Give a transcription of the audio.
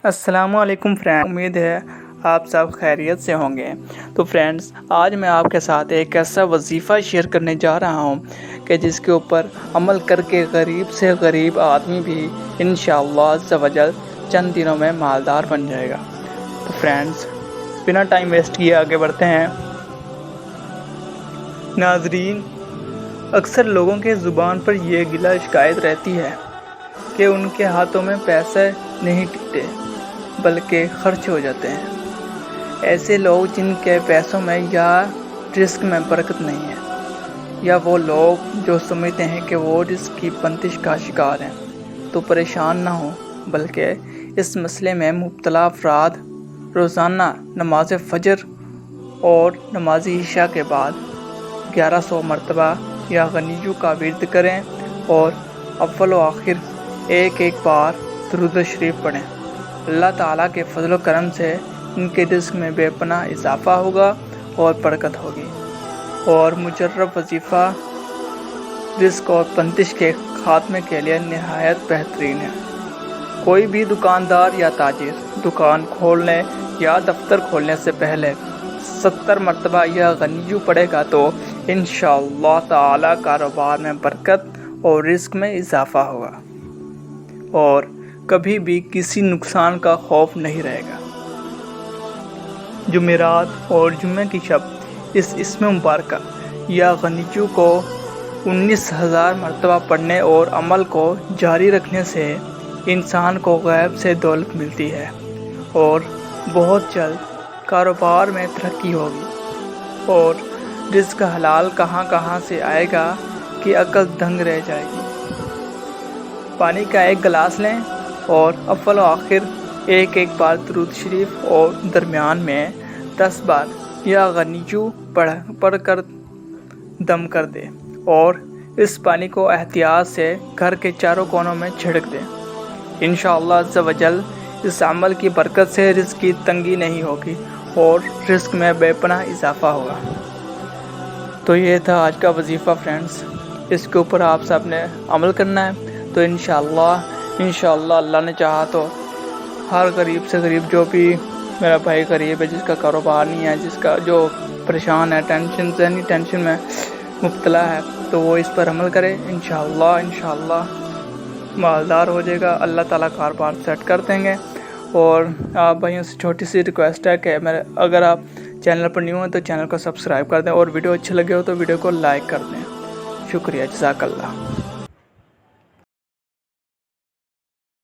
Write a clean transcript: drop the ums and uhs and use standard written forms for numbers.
अस्सलामु अलैकुम फ्रेंड, उम्मीद है आप सब खैरियत से होंगे। तो फ्रेंड्स, आज मैं आपके साथ एक ऐसा वजीफ़ा शेयर करने जा रहा हूं कि जिसके ऊपर अमल करके गरीब से गरीब आदमी भी इंशाअल्लाह अज़्ज़ा वजल चंद दिनों में मालदार बन जाएगा। तो फ्रेंड्स, बिना टाइम वेस्ट किए आगे बढ़ते हैं। नाज़रीन, अक्सर लोगों के ज़ुबान पर यह गिला शिकायत रहती है कि उनके हाथों में पैसे नहीं टिकते बल्कि खर्च हो जाते हैं। ऐसे लोग जिनके पैसों में या रिस्क में बरकत नहीं है, या वो लोग जो समझते हैं कि वो रिस्क की बंदिश का शिकार हैं, तो परेशान ना हो, बल्कि इस मसले में मुब्तला अफराद रोज़ाना नमाज फ़जर और नमाज इशा के बाद 1100 मरतबा या गनीजू का विर्द करें और अव्वल व आखिर एक बार दुरूद शरीफ पढ़ें। अल्लाह ताला के फजल व करम से इनके रिस्क में बेपनाह इजाफ़ा होगा और बरकत होगी। और मुजर्रब वजीफ़ा रिस्क और बंदिश के खात्मे के लिए नहायत बेहतरीन है। कोई भी दुकानदार या ताजिर दुकान खोलने या दफ्तर खोलने से पहले 70 मरतबा यह गनीजू पड़ेगा तो इंशाअल्लाह ताला कारोबार में बरकत और रिस्क में इजाफ़ा होगा और कभी भी किसी नुकसान का खौफ नहीं रहेगा। जुमेरात और जुम्मे की शब इस इस्म मुबारक या गनीजू को 19,000 मरतबा पढ़ने और अमल को जारी रखने से इंसान को गैब से दौलत मिलती है और बहुत जल्द कारोबार में तरक्की होगी और रिज़्क हलाल कहाँ से आएगा कि अकल दंग रह जाएगी। पानी का एक गिलास लें और अव्वल आखिर एक बार दुरूद शरीफ और दरमियान में 10 बार या गनीजू पढ़कर दम कर दें और इस पानी को एहतियात से घर के चारों कोनों में छिड़क दें। इंशाअल्लाह अज़्ज़ा वजल इस अमल की बरकत से रिज़्क की तंगी नहीं होगी और रिज़्क में बेपनाह इजाफ़ा होगा। तो ये था आज का वजीफ़ा फ्रेंड्स, इसके ऊपर आप सब ने अमल करना है। तो इंशाअल्लाह अल्लाह ने चाहा तो हर गरीब से गरीब, जो भी मेरा भाई गरीब है, जिसका कारोबार नहीं है, जिसका जो परेशान है, ज़हनी टेंशन में मुब्तला है, तो वो इस पर अमल करे। इंशाअल्लाह मालदार हो जाएगा। अल्लाह ताला कारोबार सेट कर देंगे। और आप भाइयों से छोटी सी रिक्वेस्ट है कि अगर आप चैनल पर न्यू हैं तो चैनल को सब्सक्राइब कर दें और वीडियो अच्छे लगे हो तो वीडियो को लाइक कर दें। शुक्रिया, जज़ाकल्लाह।